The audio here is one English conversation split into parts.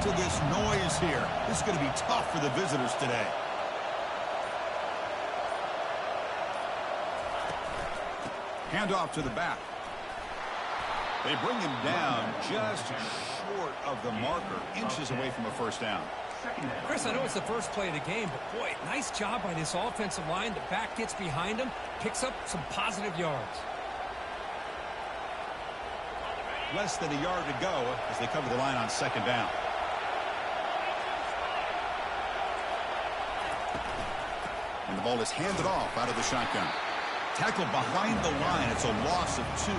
to this noise here. This is going to be tough for the visitors today. Handoff to the back. They bring him down just short of the marker, inches away from a first down. Chris, I know it's the first play of the game, but boy, nice job by this offensive line. The back gets behind him, picks up some positive yards. Less than a yard to go as they cover the line on second down. And the ball is handed off out of the shotgun. Tackled behind the line. It's a loss of 2.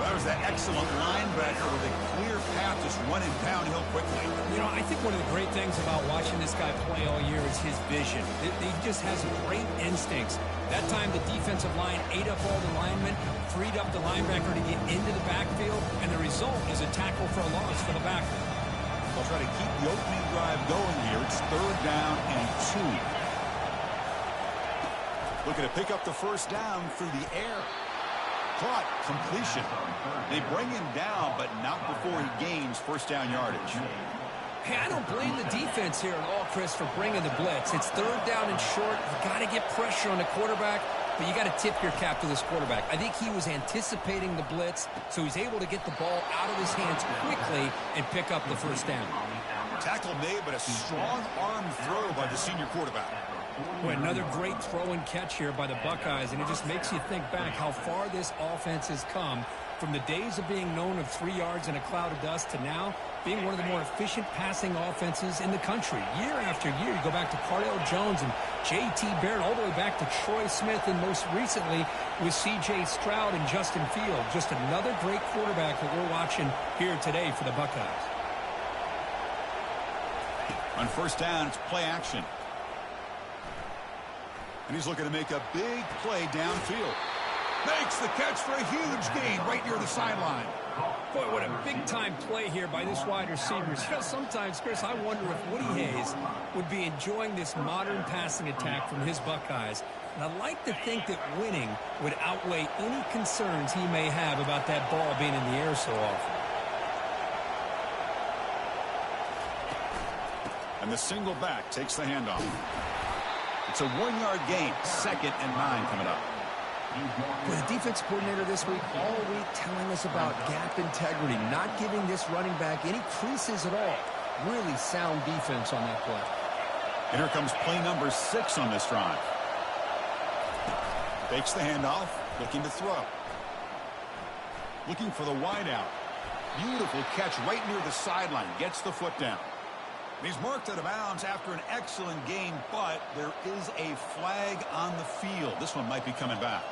That was that excellent linebacker with a clear path just running downhill quickly. You know, I think one of the great things about watching this guy play all year is his vision. He just has great instincts. That time the defensive line ate up all the linemen, freed up the linebacker to get into the backfield, and the result is a tackle for a loss for the backfield. They'll try to keep the opening drive going here. It's 3rd down and 2. Looking to pick up the first down through the air. Caught, completion. They bring him down, but not before he gains first down yardage. Hey, I don't blame the defense here at all, Chris, for bringing the blitz. It's 3rd down and short. You got to get pressure on the quarterback, but you got to tip your cap to this quarterback. I think he was anticipating the blitz, so he's able to get the ball out of his hands quickly and pick up the first down. Tackle made, but a strong arm throw by the senior quarterback. Boy, another great throw and catch here by the Buckeyes, and it just makes you think back how far this offense has come from the days of being known of 3 yards in a cloud of dust to now being one of the more efficient passing offenses in the country. Year after year, you go back to Cardell Jones and J.T. Barrett, all the way back to Troy Smith, and most recently with C.J. Stroud and Justin Field. Just another great quarterback that we're watching here today for the Buckeyes. On first down, it's play action. And he's looking to make a big play downfield. Makes the catch for a huge gain right near the sideline. Boy, what a big-time play here by this wide receiver. You know, sometimes, Chris, I wonder if Woody Hayes would be enjoying this modern passing attack from his Buckeyes. And I like to think that winning would outweigh any concerns he may have about that ball being in the air so often. And the single back takes the handoff. It's a 1-yard gain. 2nd and 9 coming up. Boy, the defense coordinator this week, all week telling us about gap integrity, not giving this running back any creases at all. Really sound defense on that play. And here comes play number 6 on this drive. Takes the handoff, looking to throw. Looking for the wideout. Beautiful catch right near the sideline. Gets the foot down. He's marked out of bounds after an excellent game, but there is a flag on the field. This one might be coming back.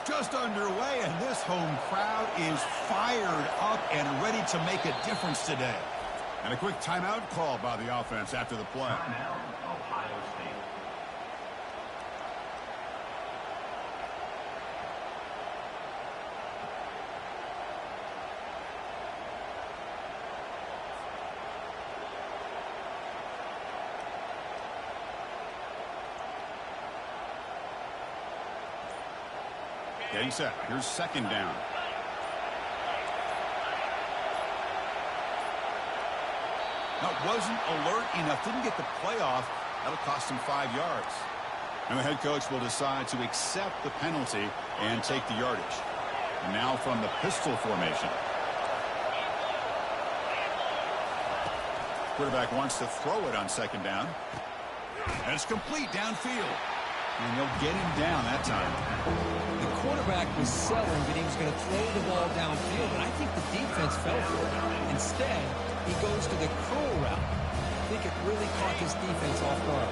Just underway, and this home crowd is fired up and ready to make a difference today. And a quick timeout call by the offense after the play. Getting set. Here's 2nd down. Now, wasn't alert enough. Didn't get the play off. That'll cost him 5 yards. And the head coach will decide to accept the penalty and take the yardage. And now from the pistol formation. Quarterback wants to throw it on 2nd down. And it's complete downfield. And they'll get him down that time. The quarterback was selling that he was going to throw the ball downfield, and I think the defense fell for it. Instead, he goes to the curl route. I think it really caught this defense off guard.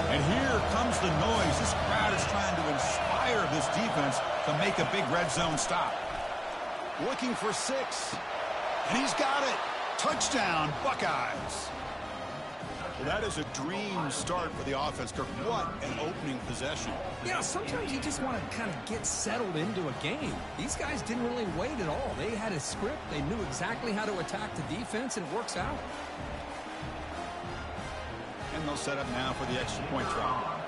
And here comes the noise. This crowd is trying to inspire this defense to make a big red zone stop. Looking for 6. And he's got it. Touchdown, Buckeyes. Well, that is a dream start for the offense, Kirk. What an opening possession. Yeah, sometimes you just want to kind of get settled into a game. These guys didn't really wait at all. They had a script. They knew exactly how to attack the defense, and it works out. And they'll set up now for the extra point try.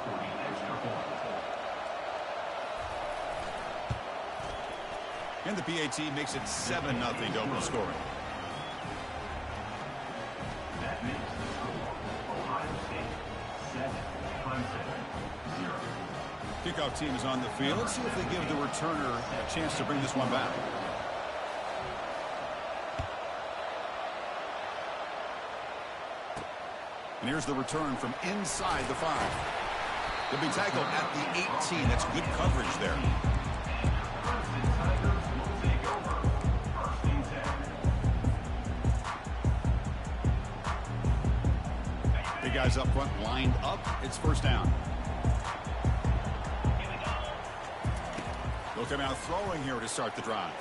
And the PAT makes it 7-0 to open scoring. That makes the score Ohio State 7, Clemson 0. Kickoff team is on the field. Let's see if they give the returner a chance to bring this one back. And here's the return from inside the 5. They'll be tackled at the 18. That's good coverage there. The guys up front lined up. It's first down. They'll come out throwing here to start the drive.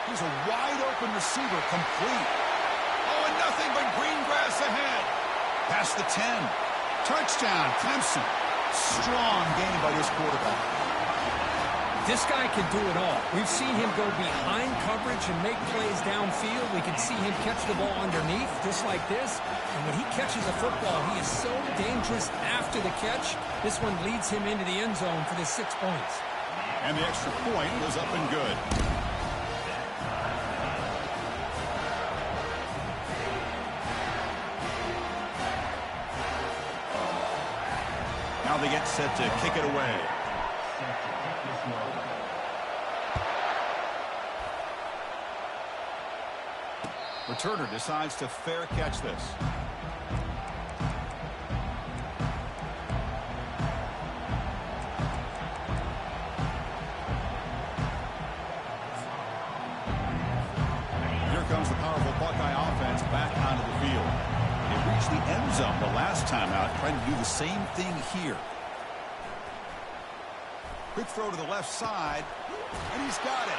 He's a wide open receiver, complete. Oh, and nothing but green grass ahead. Past the 10. Touchdown, Clemson. Strong game by this quarterback. This guy can do it all. We've seen him go behind coverage and make plays downfield. We can see him catch the ball underneath, just like this. And when he catches a football, he is so dangerous after the catch. This one leads him into the end zone for the 6 points. And the extra point was up and good. Now they get set to kick it away. Returner decides to fair catch this. Here comes the powerful Buckeye offense back onto the field. It reached the end zone the last time out, trying to do the same thing here. Quick throw to the left side, and he's got it.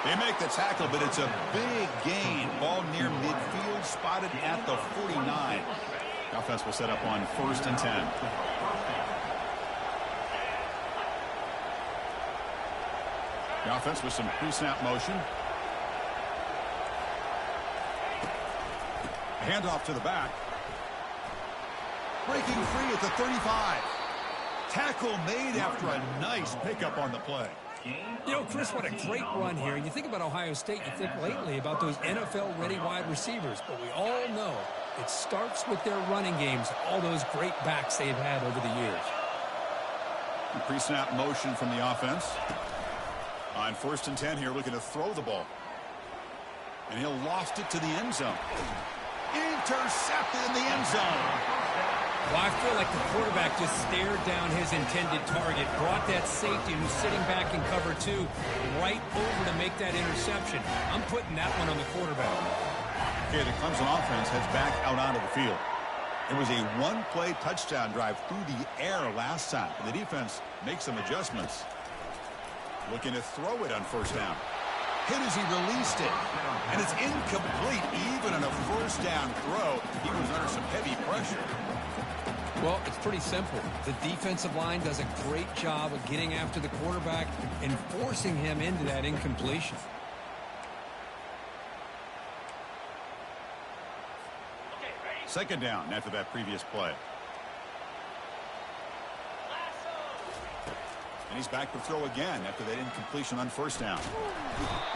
They make the tackle, but it's a big gain. Ball near midfield, spotted at the 49. The offense will set up on 1st and 10. The offense with some pre-snap motion. Handoff to the back. Breaking free at the 35. Tackle made after a nice pickup on the play. You know, Chris, what a great run here. And you think about Ohio State, you think lately about those NFL-ready wide receivers. But we all know it starts with their running games, all those great backs they've had over the years. Pre-snap motion from the offense. On 1st and 10 here, looking to throw the ball. And he'll loft it to the end zone. Intercepted in the end zone. Well, I feel like the quarterback just stared down his intended target, brought that safety who's sitting back in cover 2 right over to make that interception. I'm putting that one on the quarterback. Okay, the Clemson offense heads back out onto the field. It was a one-play touchdown drive through the air last time. The defense makes some adjustments. Looking to throw it on 1st down. Hit as he released it. And it's incomplete even on a 1st down throw. He was under some heavy pressure. Well, it's pretty simple. The defensive line does a great job of getting after the quarterback and forcing him into that incompletion. Second down after that previous play. And he's back to throw again after that incompletion on 1st down.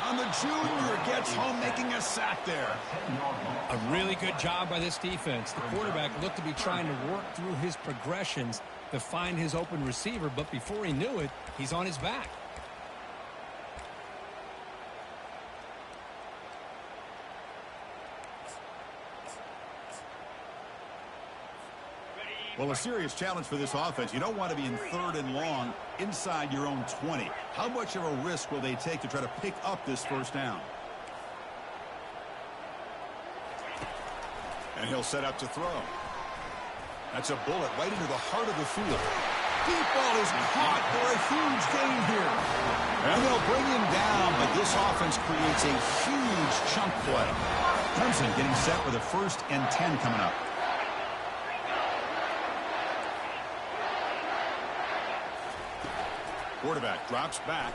On the junior, gets home, making a sack there. A really good job by this defense. The quarterback looked to be trying to work through his progressions to find his open receiver, but before he knew it, he's on his back. Well, a serious challenge for this offense. You don't want to be in 3rd and long inside your own 20. How much of a risk will they take to try to pick up this 1st down? And he'll set up to throw. That's a bullet right into the heart of the field. Deep ball is caught for a huge gain here. And they'll bring him down, but this offense creates a huge chunk play. Clemson getting set with a 1st and 10 coming up. Quarterback drops back.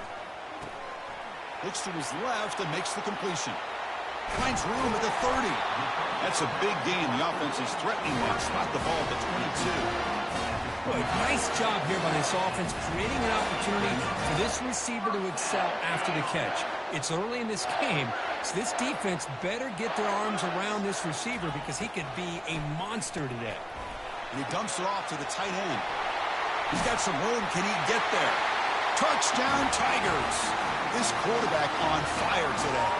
Looks to his left and makes the completion. Finds room at the 30. That's a big gain. The offense is threatening that. Spot the ball at the 22. Boy, nice job here by this offense, creating an opportunity for this receiver to excel after the catch. It's early in this game, so this defense better get their arms around this receiver because he could be a monster today. And he dumps it off to the tight end. He's got some room. Can he get there? Touchdown, Tigers. This quarterback on fire today.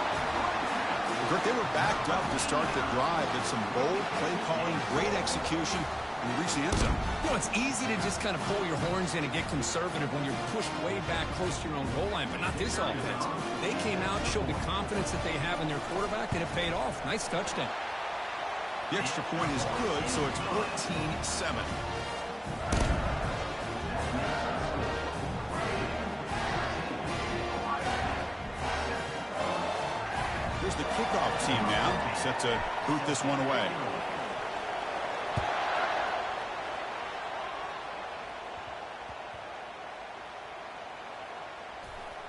Rick, they were backed up to start the drive. Did some bold play calling, great execution, and they reached the end zone. You know, it's easy to just kind of pull your horns in and get conservative when you're pushed way back close to your own goal line, but not this offense. They came out, showed the confidence that they have in their quarterback, and it paid off. Nice touchdown. The extra point is good, so it's 14-7. Here's the kickoff team now, set to boot this one away.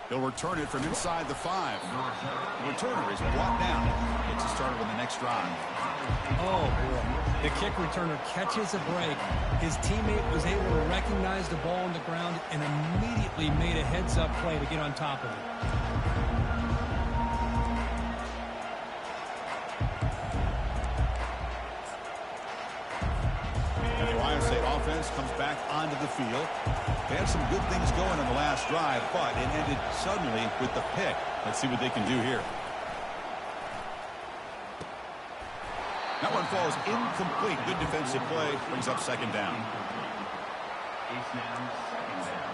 He'll return it from inside the 5. The returner is brought down. Gets it started on the next drive. Oh, boy. The kick returner catches a break. His teammate was able to recognize the ball on the ground and immediately made a heads-up play to get on top of it. And the Ohio State offense comes back onto the field. They had some good things going on the last drive, but it ended suddenly with the pick. Let's see what they can do here. That one falls incomplete. Good defensive play. Brings up second down. It's now second down.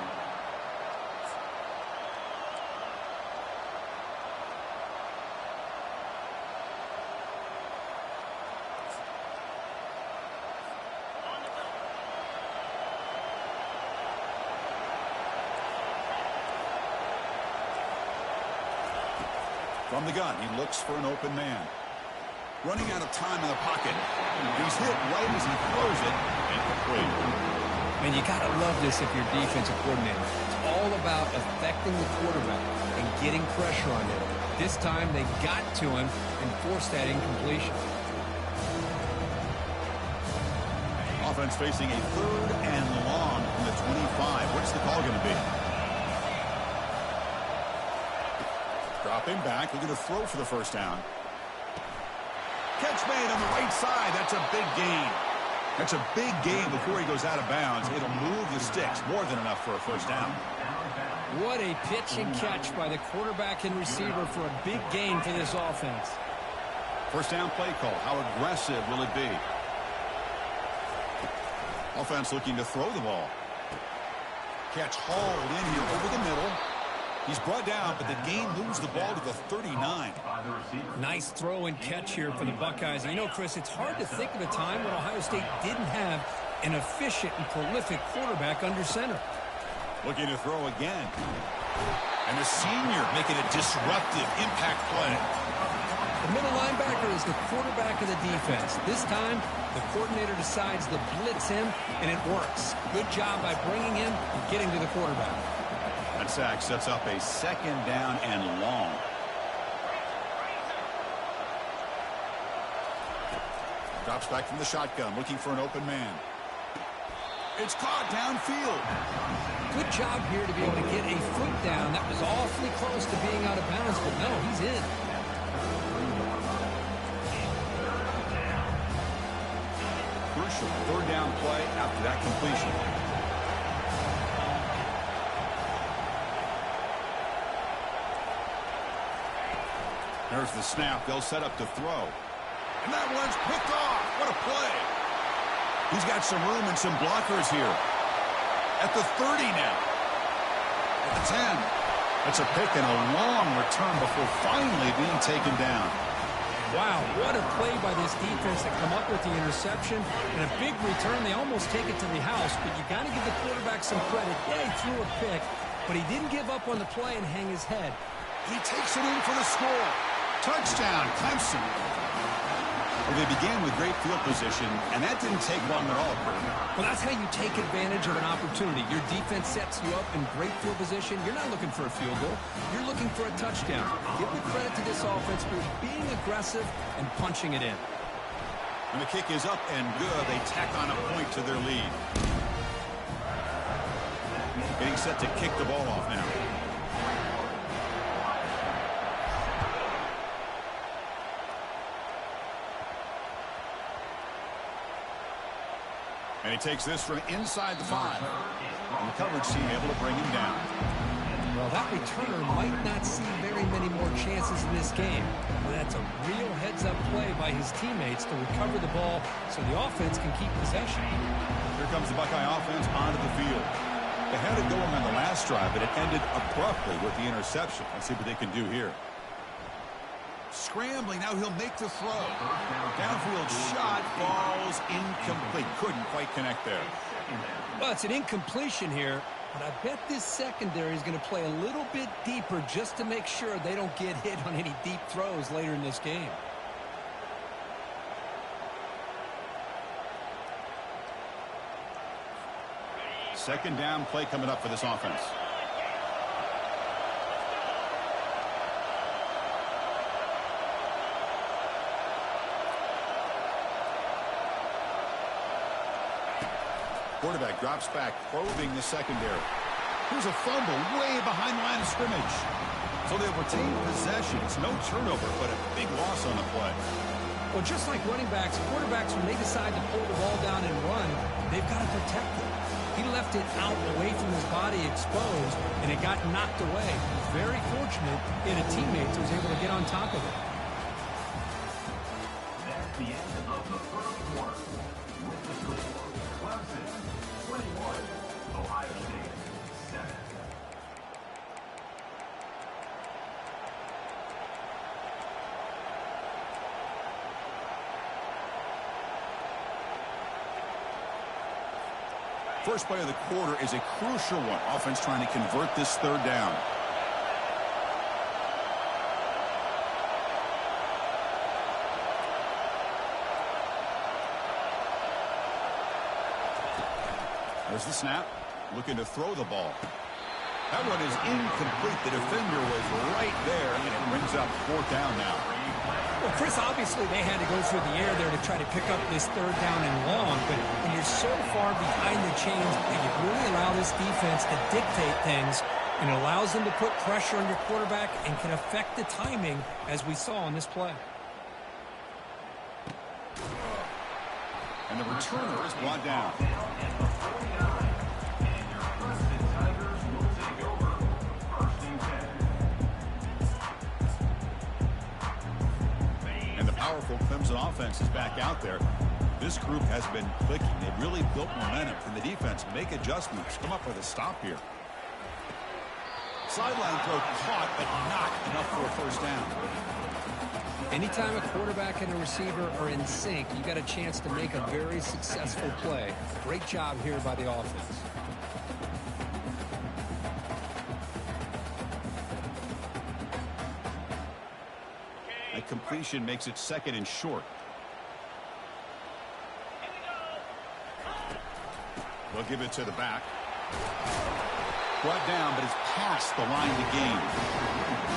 From the gun, he looks for an open man. Running out of time in the pocket. He's hit right as he throws it. Incomplete. And you got to love this if you're defensive coordinator. It's all about affecting the quarterback and getting pressure on him. This time they got to him and forced that incompletion. Offense facing a 3rd and long from the 25. What's the call going to be? Dropping back, looking to throw for the first down. Catch made on the right side. That's a big gain. That's a big gain before he goes out of bounds. It'll move the sticks. More than enough for a first down. What a pitch and catch by the quarterback and receiver for a big gain for this offense. First down play call. How aggressive will it be? Offense looking to throw the ball. Catch hauled in here over the middle. He's brought down, but the gain moves the ball to the 39. Nice throw and catch here for the Buckeyes. And you know, Chris, it's hard to think of a time when Ohio State didn't have an efficient and prolific quarterback under center. Looking to throw again. And the senior making a disruptive impact play. The middle linebacker is the quarterback of the defense. This time, the coordinator decides to blitz him, and it works. Good job by bringing him and getting to the quarterback. That sack sets up a second down and long. Drops back from the shotgun, looking for an open man. It's caught downfield. Good job here to be able to get a foot down. That was awfully close to being out of bounds, but no, he's in. Crucial 3rd down play after that completion. There's the snap. They'll set up to throw. And that one's picked off. What a play. He's got some room and some blockers here. At the 30 now. At the 10. That's a pick and a long return before finally being taken down. Wow, what a play by this defense to come up with the interception. And a big return. They almost take it to the house, but you got to give the quarterback some credit. Yeah, he threw a pick, but he didn't give up on the play and hang his head. He takes it in for the score. Touchdown, Clemson. Well, they began with great field position, and that didn't take long at all, Kurt. Well, that's how you take advantage of an opportunity. Your defense sets you up in great field position. You're not looking for a field goal. You're looking for a touchdown. Give the credit to this offense for being aggressive and punching it in. And the kick is up and good. They tack on a point to their lead. Getting set to kick the ball off now. And he takes this from inside the 5. And the coverage team able to bring him down. Well, that returner might not see very many more chances in this game. But that's a real heads-up play by his teammates to recover the ball so the offense can keep possession. Here comes the Buckeye offense onto the field. They had it going on the last drive, but it ended abruptly with the interception. Let's see what they can do here. Scrambling, now he'll make the throw. Downfield shot, falls incomplete. Couldn't quite connect there. Well, it's an incompletion here, but I bet this secondary is going to play a little bit deeper just to make sure they don't get hit on any deep throws later in this game. Second down play coming up for this offense. Quarterback drops back, probing the secondary. Here's a fumble way behind the line of scrimmage. So they'll retain possession. It's no turnover, but a big loss on the play. Well, just like running backs, quarterbacks, when they decide to pull the ball down and run, they've got to protect it. He left it out away from his body exposed, and it got knocked away. He's very fortunate he had a teammate who was able to get on top of it. That's the end of the first quarter. With the score, Clemson 21, Ohio State 7. First play of the quarter is a crucial one. Offense trying to convert this third down. There's the snap. Looking to throw the ball. That one is incomplete. The defender was right there, and it brings up fourth down now. Well, Chris, obviously they had to go through the air there to try to pick up this third down and long, but when you're so far behind the chains, you really allow this defense to dictate things, and it allows them to put pressure on your quarterback and can affect the timing, as we saw on this play. And the returner is brought down. Powerful Clemson offense is back out there. This group has been clicking. They've really built momentum. Can the defense make adjustments? Come up with a stop here. Sideline throw caught, but not enough for a first down. Anytime a quarterback and a receiver are in sync, you got a chance to make a very successful play. Great job here by the offense. Completion makes it second and short. They'll give it to the back. Brought down, but it's past the line to gain.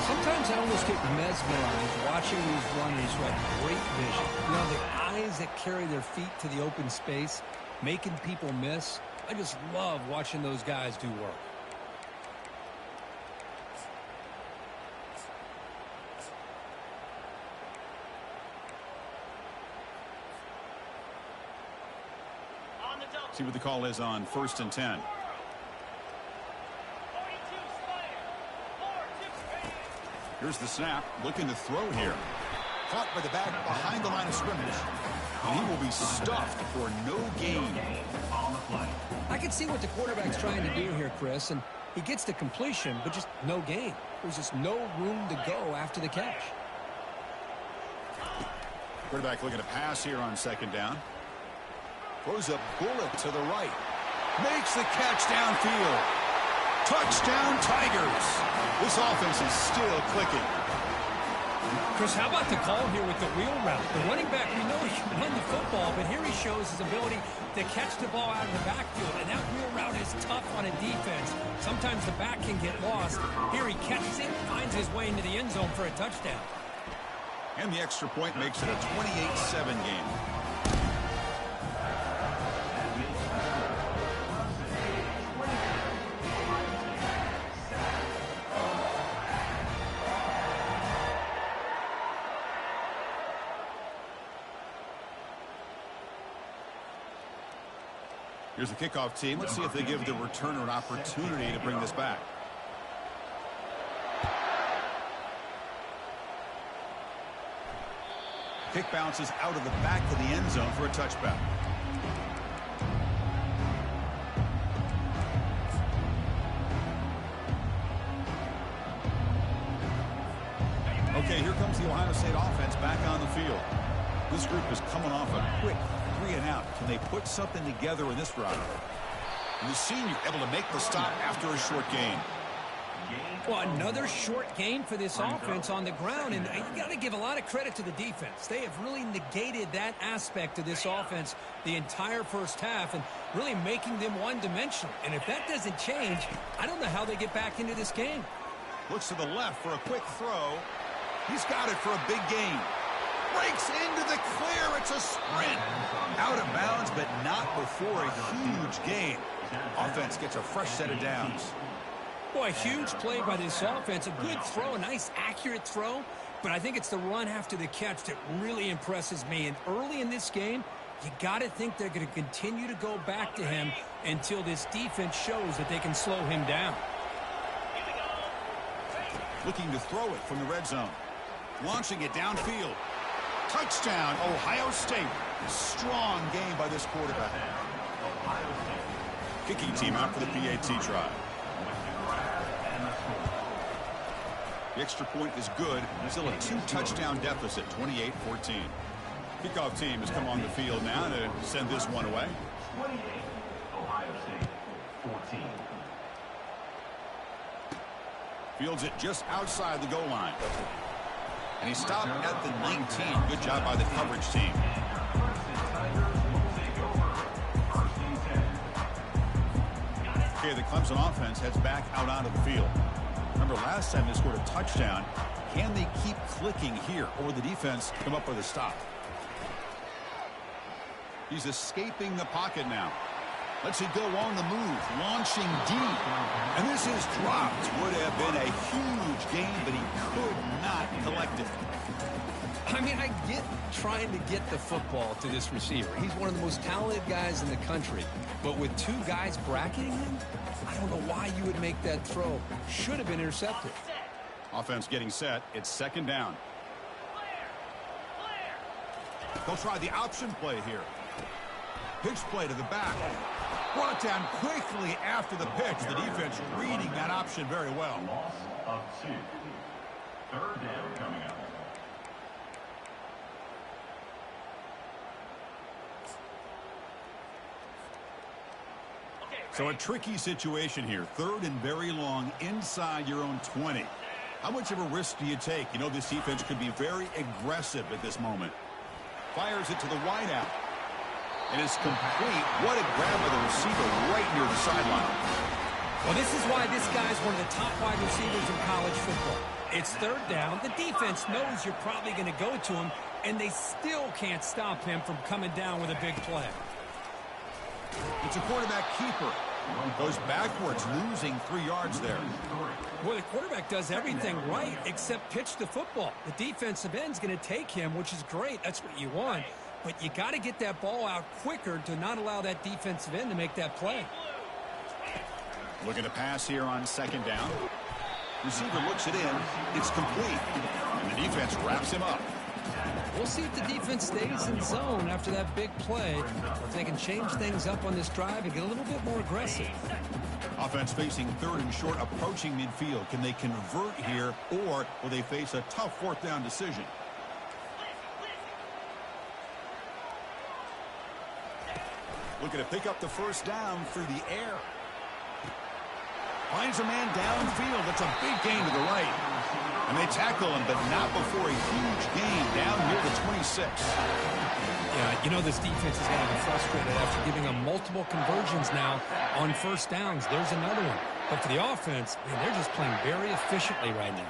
Sometimes I almost get mesmerized watching these runners who have great vision. You know, the eyes that carry their feet to the open space, making people miss. I just love watching those guys do work. See what the call is on 1st and 10. Here's the snap. Looking to throw here. Caught by the back behind the line of scrimmage. And he will be stuffed for no gain. I can see what the quarterback's trying to do here, Chris, and he gets the completion, but just no gain. There's just no room to go after the catch. Quarterback looking to pass here on second down. Throws a bullet to the right. Makes the catch downfield. Touchdown, Tigers. This offense is still clicking. Chris, how about the call here with the wheel route? The running back, we know he can run the football, but here he shows his ability to catch the ball out of the backfield, and that wheel route is tough on a defense. Sometimes the back can get lost. Here he catches it, finds his way into the end zone for a touchdown. And the extra point makes it a 28-7 game. Here's the kickoff team. Let's see if they give the returner an opportunity to bring this back. Kick bounces out of the back of the end zone for a touchback. Okay, here comes the Ohio State offense back on the field. This group is coming off a quick 3-and-out. Can they put something together in this drive? And the senior able to make the stop after a short gain. Well, another short gain for this offense on the ground, and you got to give a lot of credit to the defense. They have really negated that aspect of this offense the entire first half and really making them one-dimensional. And if that doesn't change, I don't know how they get back into this game. Looks to the left for a quick throw. He's got it for a big gain. Breaks into the clear. It's a sprint. Out of bounds, but not before a huge gain. Offense gets a fresh set of downs. Boy, a huge play by this offense. A good throw, a nice accurate throw. But I think it's the run after the catch that really impresses me. And early in this game, you got to think they're going to continue to go back to him until this defense shows that they can slow him down. Looking to throw it from the red zone. Launching it downfield. Touchdown, Ohio State. Strong game by this quarterback. Kicking team out for the PAT try. The extra point is good. Still a 2-touchdown deficit, 28-14. Kickoff team has come on the field now to send this one away. 28, Ohio State, 14. Fields it just outside the goal line. And he stopped at the 19. Good job by the coverage team. Okay, the Clemson offense heads back out onto the field. Remember, last time they scored a touchdown. Can they keep clicking here, or the defense come up with a stop? He's escaping the pocket now. Lets it go on the move, launching deep. And this is dropped. Would have been a huge gain, but he could not collect it. I mean, I get trying to get the football to this receiver. He's one of the most talented guys in the country. But with two guys bracketing him, I don't know why you would make that throw. Should have been intercepted. Offense getting set. It's second down. They'll try the option play here. Pitch play to the back. Brought down quickly after the pitch. The defense reading that option very well. Loss of 2. Third down coming up. So a tricky situation here. Third and very long inside your own 20. How much of a risk do you take? You know, this defense could be very aggressive at this moment. Fires it to the wideout. And it's complete. What a grab by the receiver right near the sideline. Well, this is why this guy's one of the top wide receivers in college football. It's third down. The defense knows you're probably going to go to him, and they still can't stop him from coming down with a big play. It's a quarterback keeper. Goes backwards, losing 3 yards there. Well, the quarterback does everything right except pitch the football. The defensive end's going to take him, which is great. That's what you want. But you got to get that ball out quicker to not allow that defensive end to make that play. Looking to pass here on second down. Receiver looks it in. It's complete. And the defense wraps him up. We'll see if the defense stays in zone after that big play, or if they can change things up on this drive and get a little bit more aggressive. Offense facing third and short, approaching midfield. Can they convert here, or will they face a tough fourth down decision? Looking to pick up the first down through the air. Finds a man downfield. That's a big gain to the right. And they tackle him, but not before a huge gain down near the 26. Yeah, you know this defense is going to be frustrated after giving them multiple conversions now on first downs. There's another one. But for the offense, man, they're just playing very efficiently right now.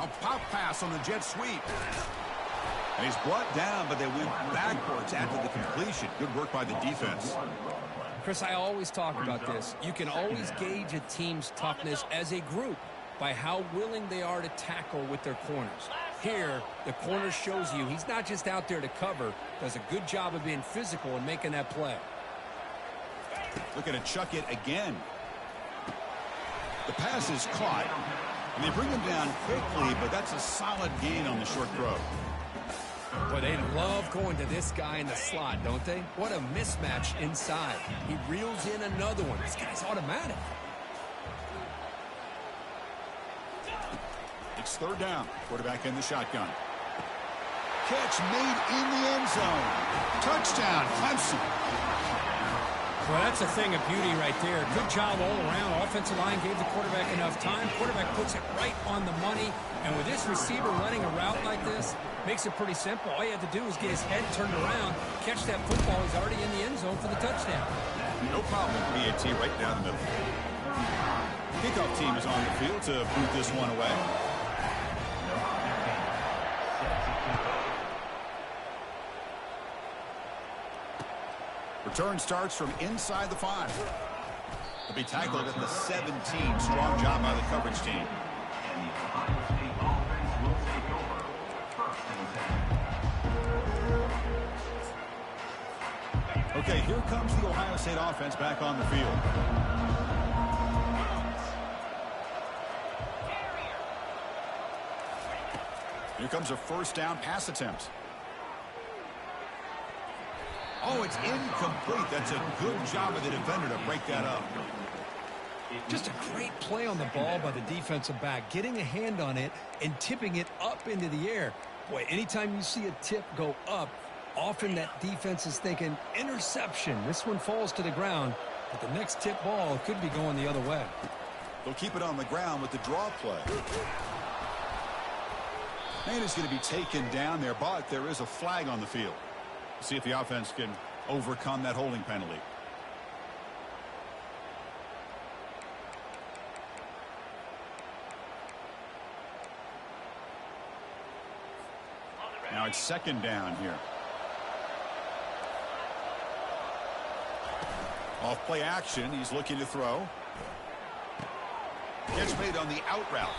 A pop pass on the jet sweep. And he's brought down, but they went backwards after the completion. Good work by the defense. Chris, I always talk about this. You can always gauge a team's toughness as a group by how willing they are to tackle with their corners. Here, the corner shows you he's not just out there to cover, does a good job of being physical and making that play. Looking to chuck it again. The pass is caught, and they bring him down quickly, but that's a solid gain on the short throw. Boy, they love going to this guy in the slot, don't they? What a mismatch inside. He reels in another one. This guy's automatic. It's third down. Quarterback in the shotgun. Catch made in the end zone. Touchdown, Clemson. Well, that's a thing of beauty right there. Good job all around. Offensive line gave the quarterback enough time. Quarterback puts it right on the money. And with this receiver running a route like this, makes it pretty simple. All you have to do is get his head turned around, catch that football. He's already in the end zone for the touchdown. No problem. BAT right down the middle. Kickoff team is on the field to boot this one away. Return starts from inside the 5. He'll be tackled at the 17. Strong job by the coverage team. And the Ohio State offense will take over. First and 10. Okay, here comes the Ohio State offense back on the field. Here comes a first down pass attempt. Oh, it's incomplete. That's a good job of the defender to break that up. Just a great play on the ball by the defensive back, getting a hand on it and tipping it up into the air. Boy, anytime you see a tip go up, often that defense is thinking interception. This one falls to the ground, but the next tip ball could be going the other way. They'll keep it on the ground with the draw play. And it's going to be taken down there, but there is a flag on the field. See if the offense can overcome that holding penalty. Now it's second down here. Off play action. He's looking to throw. Catch made on the out route.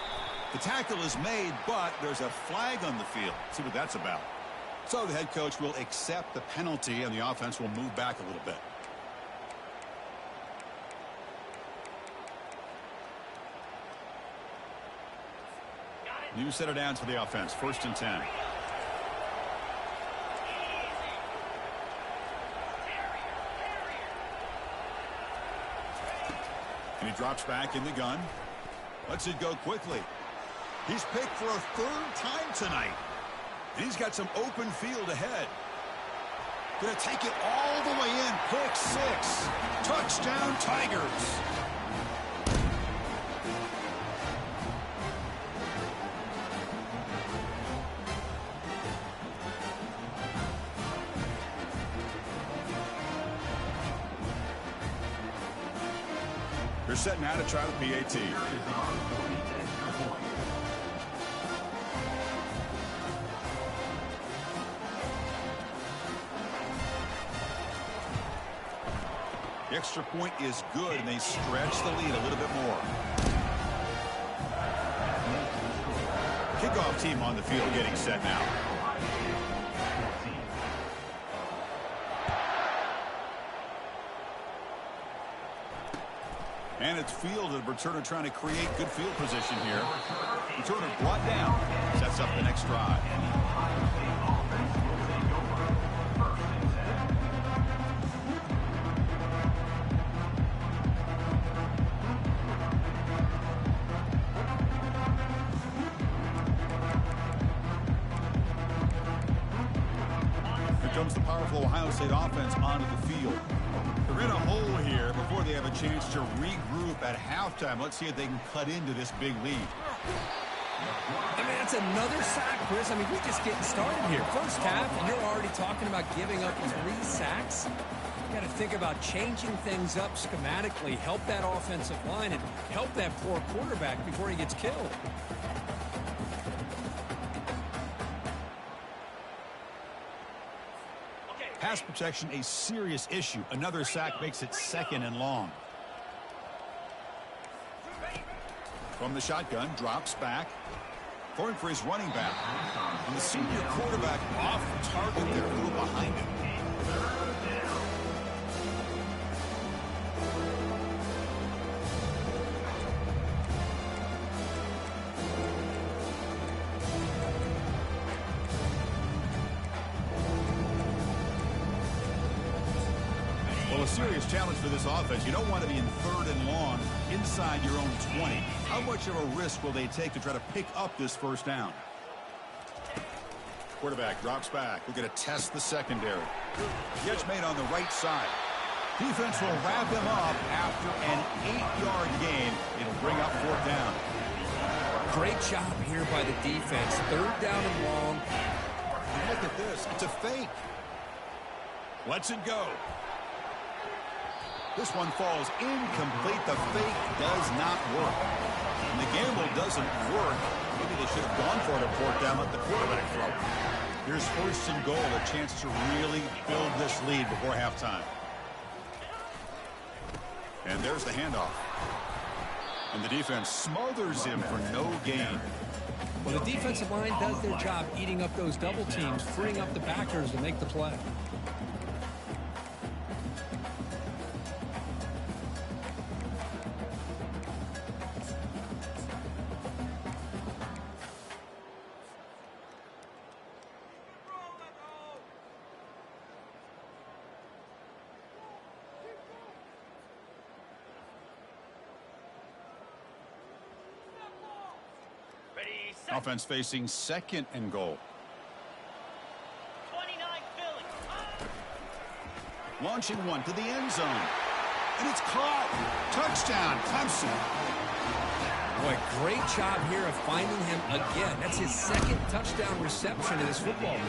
The tackle is made, but there's a flag on the field. See what that's about. So the head coach will accept the penalty, and the offense will move back a little bit. New set of downs for the offense. First and 10. And he drops back in the gun. Lets it go quickly. He's picked for a third time tonight. And he's got some open field ahead. Gonna take it all the way in. Pick 6. Touchdown, Tigers. They're setting out to try the PAT. The extra point is good, and they stretch the lead a little bit more. Kickoff team on the field getting set now. And it's fielded. Returner trying to create good field position here. Returner brought down. Sets up the next drive. Here comes the powerful Ohio State offense onto the field. They're in a hole here before they have a chance to regroup at halftime. Let's see if they can cut into this big lead. I mean, that's another sack, Chris. I mean, we're just getting started here. First half, and you're already talking about giving up 3 sacks. You got to think about changing things up schematically, help that offensive line, and help that poor quarterback before he gets killed. Pass protection, a serious issue. Another sack makes it 2nd and long. From the shotgun, drops back. Going for his running back. And the senior quarterback off target there, a little behind him. Well, a serious challenge for this offense. You don't want to be in 3rd and long inside your own 20. How much of a risk will they take to try to pick up this first down? Quarterback drops back. We're going to test the secondary. Catch made on the right side. Defense will wrap him up after an 8-yard gain. It'll bring up 4th down. Great job here by the defense. 3rd down and long. Look at this. It's a fake. Lets it go. This one falls incomplete. The fake does not work. And the gamble doesn't work. Maybe they should have gone for it at 4th down, let the quarterback throw. Here's 1st and goal, a chance to really build this lead before halftime. And there's the handoff. And the defense smothers him for no gain. Well, the defensive line does their job eating up those double teams, freeing up the backers to make the play. Offense facing 2nd and goal. 29 Philly. Launching one to the end zone. And it's caught. Touchdown, Clemson. Boy, great job here of finding him again. That's his 2nd touchdown reception in this football game.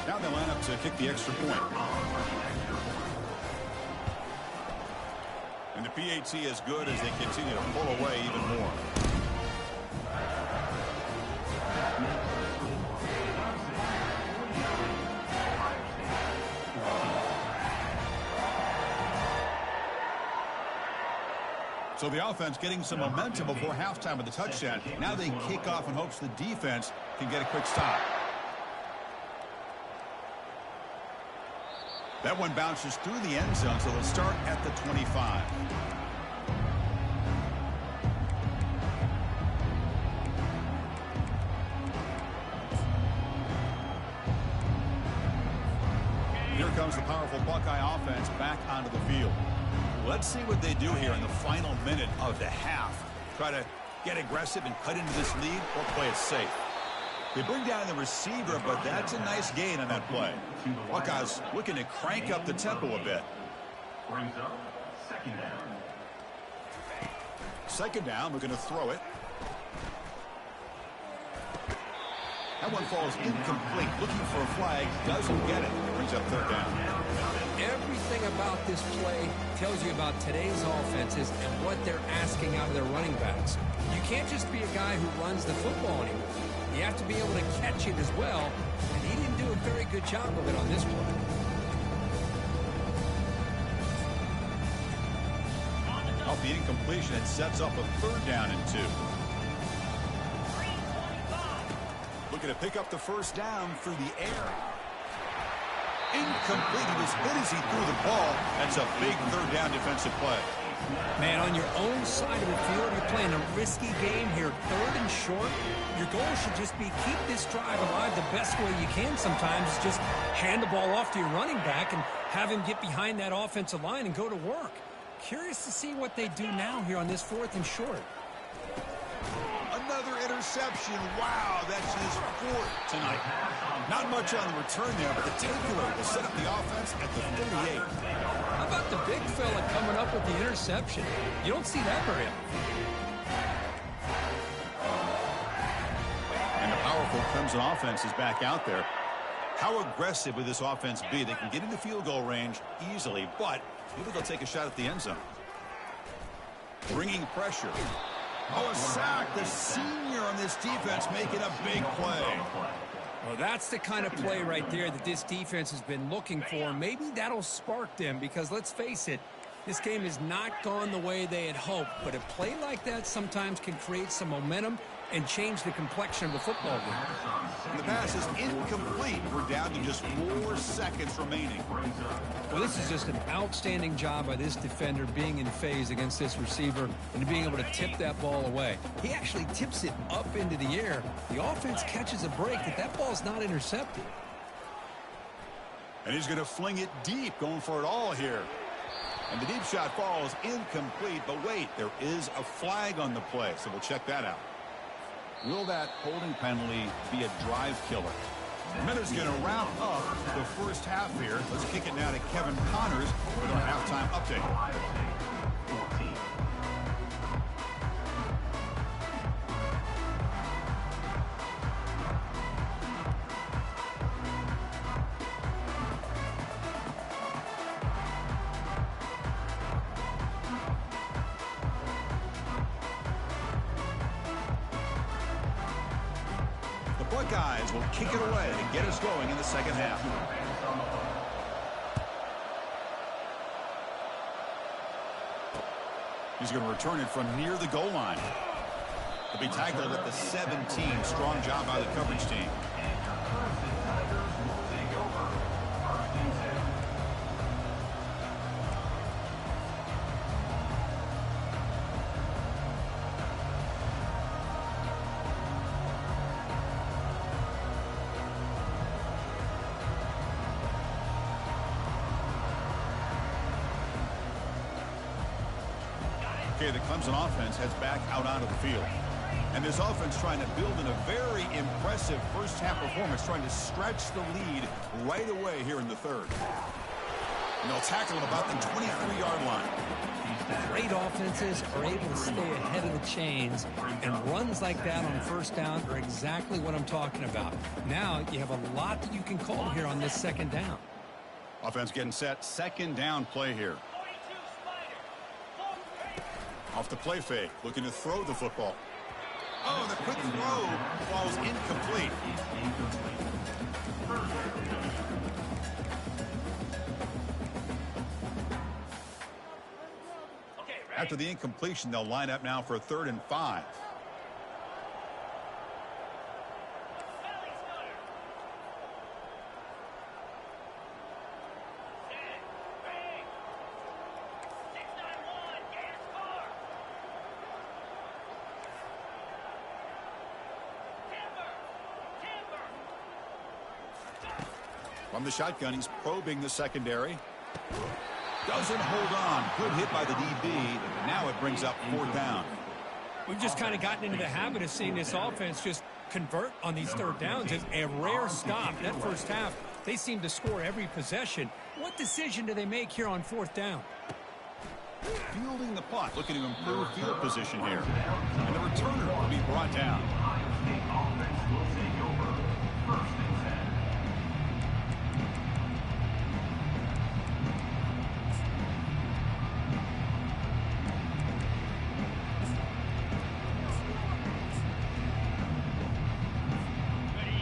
Now they line up to kick the extra point. And the PAT is good as they continue to pull away even more. So the offense getting some momentum before halftime with the touchdown. Now they kick off in hopes the defense can get a quick stop. That one bounces through the end zone, so they'll start at the 25. Here comes the powerful Buckeye offense back onto the field. Let's see what they do here in the final minute of the half. Try to get aggressive and cut into this lead or play it safe. They bring down the receiver, but that's a nice gain on that play. Buckeyes looking to crank up the tempo a bit. Brings up 2nd down. 2nd down, we're going to throw it. That one falls incomplete. Looking for a flag, doesn't get it. Brings up 3rd down. Everything about this play tells you about today's offenses and what they're asking out of their running backs. You can't just be a guy who runs the football anymore. You have to be able to catch it as well, and he didn't do a very good job of it on this play. Off the incompletion, it sets up a 3rd down and 2. Looking to pick up the 1st down through the air. Incomplete. He was hit as he threw the ball. That's a big 3rd down defensive play. Man, on your own side of the field, you're playing a risky game here. 3rd and short. Your goal should just be keep this drive alive the best way you can sometimes. Is just hand the ball off to your running back and have him get behind that offensive line and go to work. Curious to see what they do now here on this 4th and short. Another interception. Wow, that's his 4th tonight. Not much on the return there, but the takeaway will set up the offense at the 38. How about the big fella coming up with the interception? You don't see that very often. And the powerful Clemson offense is back out there. How aggressive will this offense be? They can get into field goal range easily, but maybe they'll take a shot at the end zone. Bringing pressure. Oh, a sack. The senior on this defense making a big play. Well, that's the kind of play right there that this defense has been looking for. Maybe that'll spark them because, let's face it, this game has not gone the way they had hoped. But a play like that sometimes can create some momentum and change the complexion of the football game. And the pass is incomplete. We're down to just 4 seconds remaining. Well, this is just an outstanding job by this defender being in phase against this receiver and being able to tip that ball away. He actually tips it up into the air. The offense catches a break, but that ball's not intercepted. And he's going to fling it deep, going for it all here. And the deep shot falls incomplete, but wait, there is a flag on the play, so we'll check that out. Will that holding penalty be a drive killer? The minute's going to wrap up the first half here. Let's kick it now to Kevin Connors with our halftime update. Buckeyes will kick it away to get us going in the second half. He's going to return it from near the goal line. He'll be tackled at the 17. Strong job by the coverage team. Okay, the Clemson offense heads back out onto the field. And this offense trying to build in a very impressive first half performance, trying to stretch the lead right away here in the third. And they'll tackle him about the 23-yard line. Great offenses are able to stay ahead of the chains, and runs like that on first down are exactly what I'm talking about. Now you have a lot that you can call here on this second down. Offense getting set. Second down play here. Off the play fake, looking to throw the football. Oh, the quick throw falls incomplete. After the incompletion, they'll line up now for a 3rd and 5. From the shotgun, he's probing the secondary. Doesn't hold on. Good hit by the DB. Now it brings up 4th down. We've just kind of gotten into the habit of seeing this offense just convert on these 3rd downs. It's a rare stop. That first half, they seem to score every possession. What decision do they make here on 4th down? Fielding the punt, looking to improve field position here. And the returner will be brought down.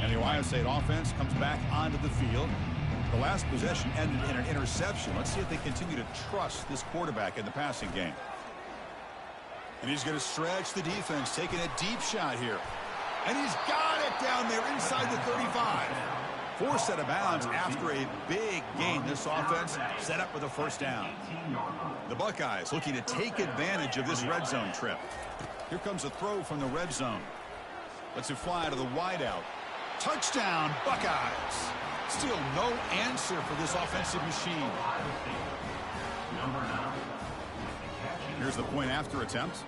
And the Ohio State offense comes back onto the field. The last possession ended in an interception. Let's see if they continue to trust this quarterback in the passing game. And he's going to stretch the defense, taking a deep shot here. And he's got it down there inside the 35. Forced out of bounds after a big gain. This offense set up with a first down. The Buckeyes looking to take advantage of this red zone trip. Here comes a throw from the red zone. Lets it fly to the wideout. Touchdown, Buckeyes. Still no answer for this offensive machine. Here's the point after attempt.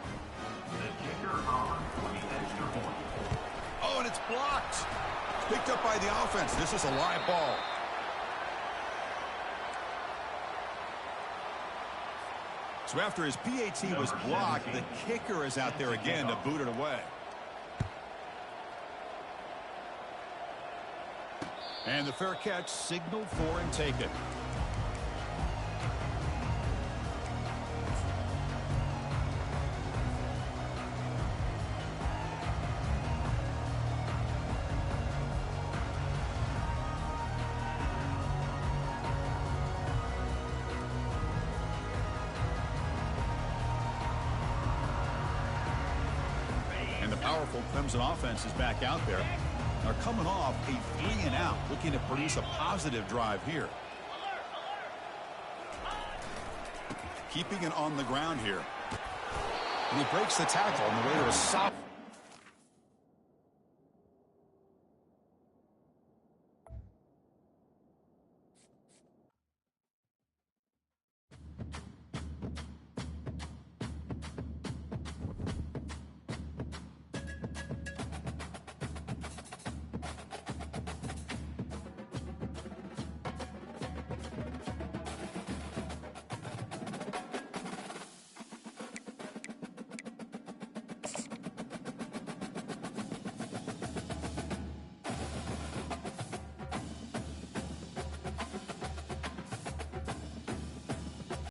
The kicker on the extra point. Oh, and it's blocked. Picked up by the offense. This is a live ball. So after his PAT was blocked, the kicker is out there again to boot it away. And the fair catch signaled for and taken. And the powerful Clemson offense is back out there. They're coming off a 3-and-out, looking to produce a positive drive here. Keeping it on the ground here. And he breaks the tackle on the way to a solid.